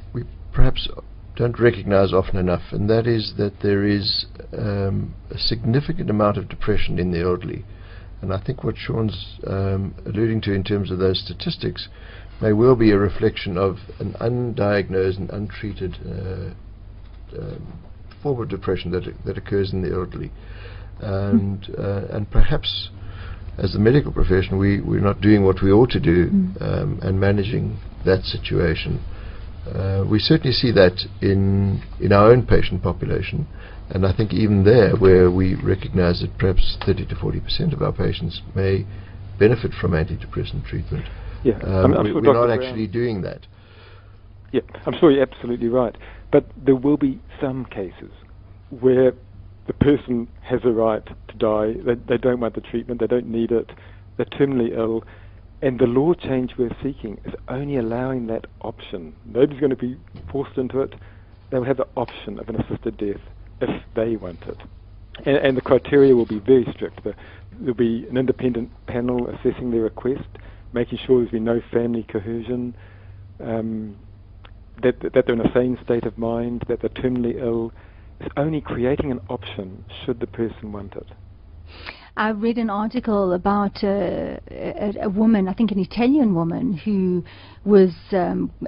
perhaps don't recognize often enough, and that is that there is a significant amount of depression in the elderly. And I think what Sean's alluding to in terms of those statistics may well be a reflection of an undiagnosed and untreated form of depression that occurs in the elderly. And perhaps as the medical profession we're not doing what we ought to do and managing that situation. We certainly see that in our own patient population. And I think even there, where we recognize that perhaps 30 to 40% of our patients may benefit from antidepressant treatment, I'm sure we're Dr. not actually doing that. Yeah, I'm sure you're absolutely right. But there will be some cases where the person has a right to die. They don't want the treatment. They don't need it. They're terminally ill. And the law change we're seeking is only allowing that option. Nobody's going to be forced into it. They'll have the option of an assisted death if they want it. And the criteria will be very strict. There'll be an independent panel assessing their request, making sure there's been no family coercion, that they're in a sane state of mind, that they're terminally ill. It's only creating an option should the person want it. I read an article about a woman, I think an Italian woman, who was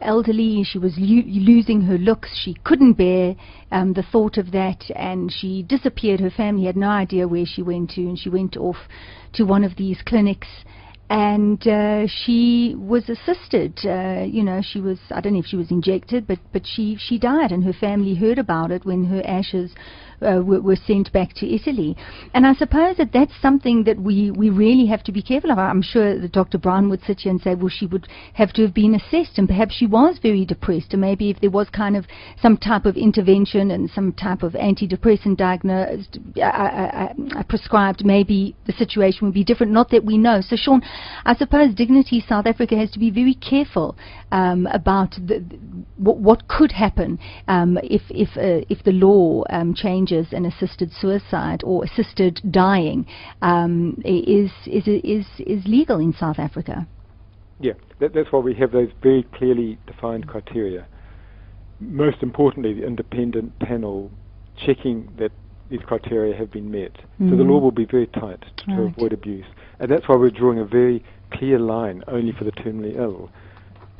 elderly. She was losing her looks. She couldn't bear the thought of that, and she disappeared. Her family had no idea where she went to, and she went off to one of these clinics. And she was assisted, she was, I don't know if she was injected, but she died, and her family heard about it when her ashes were sent back to Italy. And I suppose that that's something that we really have to be careful of. I'm sure that Dr. Brown would sit here and say, well, she would have to have been assessed, and perhaps she was very depressed, and maybe if there was kind of some type of intervention and some type of antidepressant diagnosed, prescribed, maybe the situation would be different. Not that we know. So, Sean, I suppose Dignity South Africa has to be very careful about what could happen if the law changes and assisted suicide or assisted dying is legal in South Africa. Yeah, that's why we have those very clearly defined criteria. Most importantly, the independent panel checking that these criteria have been met. So the law will be very tight to avoid abuse. And that's why we're drawing a very clear line only for the terminally ill.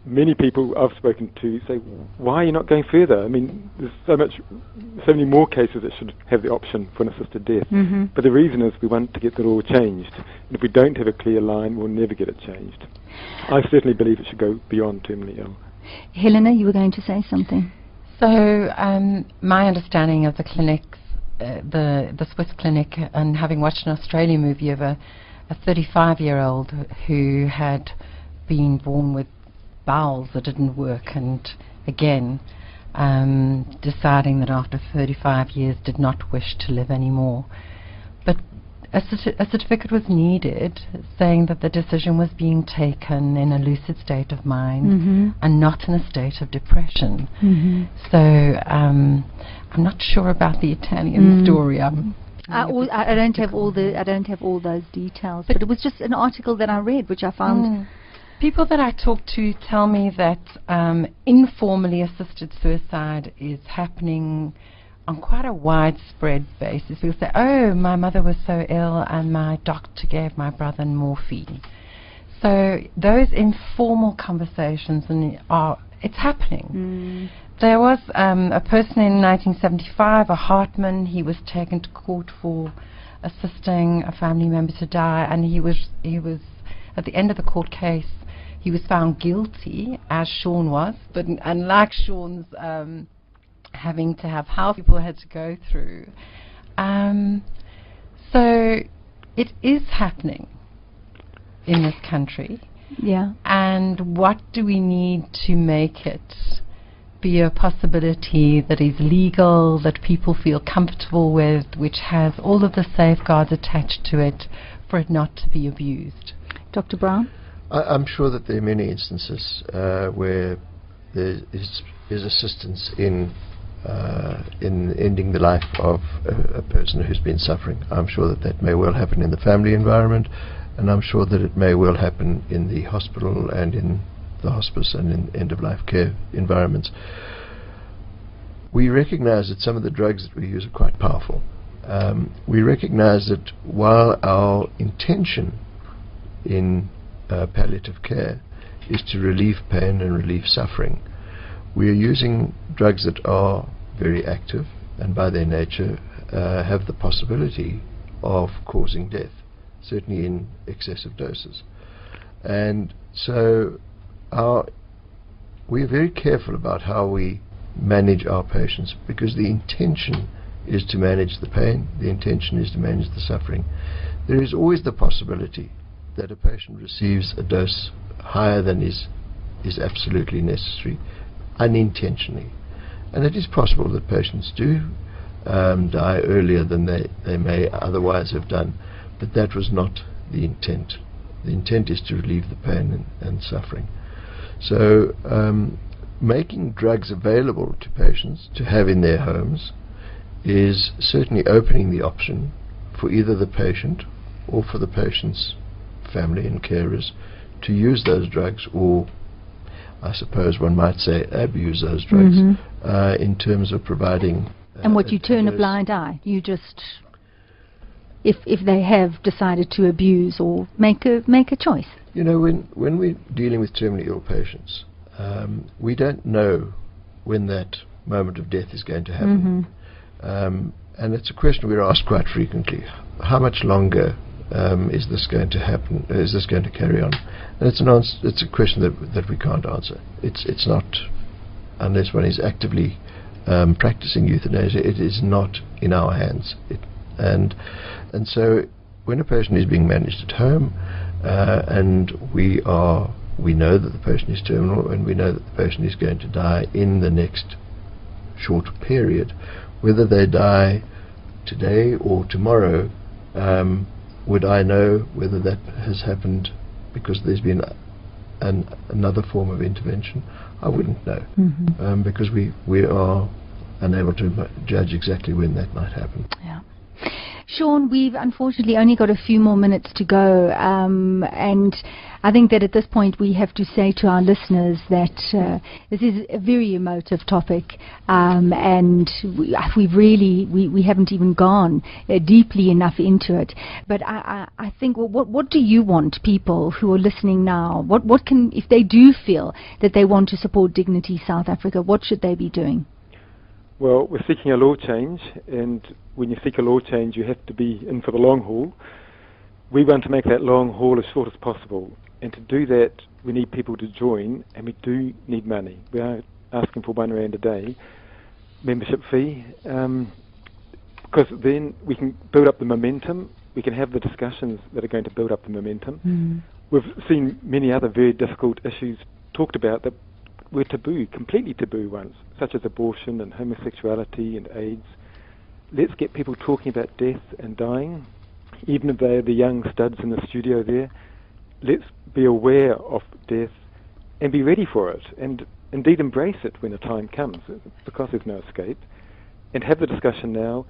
Many people I've spoken to say, why are you not going further? I mean, there's so many more cases that should have the option for an assisted death. But the reason is we want to get the law changed. And if we don't have a clear line, we'll never get it changed. I certainly believe it should go beyond terminally ill. Helena, you were going to say something. So my understanding of the clinics, the Swiss clinic, and having watched an Australian movie of a 35-year-old who had been born with bowels that didn't work, and again deciding that after 35 years did not wish to live anymore. But a certificate was needed saying that the decision was being taken in a lucid state of mind and not in a state of depression. So I'm not sure about the Italian story. I don't have all those details, but it was just an article that I read, which I found. People that I talk to tell me that informally assisted suicide is happening on quite a widespread basis. People say, oh, my mother was so ill and my doctor gave my brother morphine. So those informal conversations, it's happening. There was a person in 1975, a Hartman. He was taken to court for assisting a family member to die, and he was at the end of the court case, he was found guilty, as Sean was, but unlike Sean's having to have house people had to go through. So it is happening in this country. Yeah. And what do we need to make it be a possibility that is legal, that people feel comfortable with, which has all of the safeguards attached to it for it not to be abused? Dr. Brown? I'm sure that there are many instances where there is assistance in ending the life of a person who's been suffering. I'm sure that may well happen in the family environment, and I'm sure that it may well happen in the hospital and in the hospice and in end-of-life care environments. We recognize that some of the drugs that we use are quite powerful. We recognize that while our intention in palliative care is to relieve pain and relieve suffering, we are using drugs that are very active and by their nature have the possibility of causing death, certainly in excessive doses. And so we are very careful about how we manage our patients, because the intention is to manage the pain, the intention is to manage the suffering. There is always the possibility that a patient receives a dose higher than is absolutely necessary unintentionally, and it is possible that patients do die earlier than they may otherwise have done, but that was not the intent. The intent is to relieve the pain and suffering. So making drugs available to patients to have in their homes is certainly opening the option for either the patient or for the patient's family and carers to use those drugs, or I suppose one might say abuse those drugs, in terms of providing and what you turn a blind eye. You just, if they have decided to abuse or make a choice. You know, when we're dealing with terminally ill patients, we don't know when that moment of death is going to happen. And it's a question we're asked quite frequently. How much longer is this going to happen? Is this going to carry on? And it's a question that we can't answer. It's not, unless one is actively practicing euthanasia. It is not in our hands. And so when a person is being managed at home, and we know that the person is terminal, and we know that the person is going to die in the next short period, whether they die today or tomorrow, would I know whether that has happened because there's been another form of intervention? I wouldn't know, because we are unable to judge exactly when that might happen. Yeah. Sean, we've unfortunately only got a few more minutes to go, and I think that at this point we have to say to our listeners that this is a very emotive topic, and we haven't even gone deeply enough into it. But I think, what do you want people who are listening now? What can, if they do feel that they want to support Dignity South Africa, what should they be doing? Well, we're seeking a law change, and when you seek a law change, you have to be in for the long haul. We want to make that long haul as short as possible, and to do that, we need people to join, and we do need money. We are asking for R1 a day membership fee, because then we can build up the momentum. We can have the discussions that are going to build up the momentum. We've seen many other very difficult issues talked about that were taboo, completely taboo once, such as abortion and homosexuality and AIDS. Let's get people talking about death and dying, even if they're the young studs in the studio there. Let's be aware of death and be ready for it, and indeed embrace it when the time comes, because there's no escape. And have the discussion now,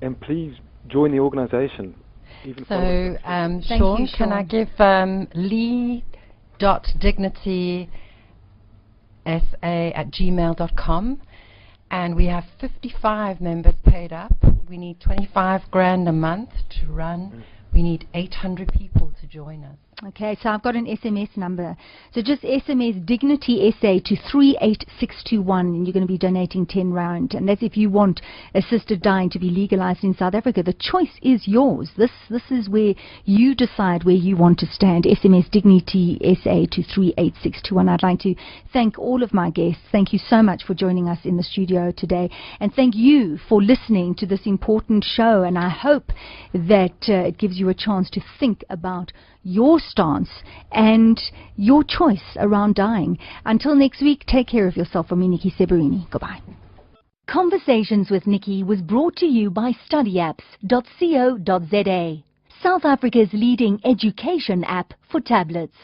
and please join the organisation. So, Sean, can I give lee.dignitysa@gmail.com, and we have 55 members paid up. We need 25 grand a month to run. We need 800 people to join us. Okay, so I've got an SMS number. So just SMS Dignity SA to 38621, and you're going to be donating 10 rand. And that's if you want assisted dying to be legalized in South Africa. The choice is yours. This is where you decide where you want to stand. SMS Dignity SA to 38621. I'd like to thank all of my guests. Thank you so much for joining us in the studio today. And thank you for listening to this important show. And I hope that it gives you a chance to think about your stance and your choice around dying. Until next week, take care of yourself. From me, Niki Seberini. Goodbye. Conversations with Niki was brought to you by studyapps.co.za, South Africa's leading education app for tablets.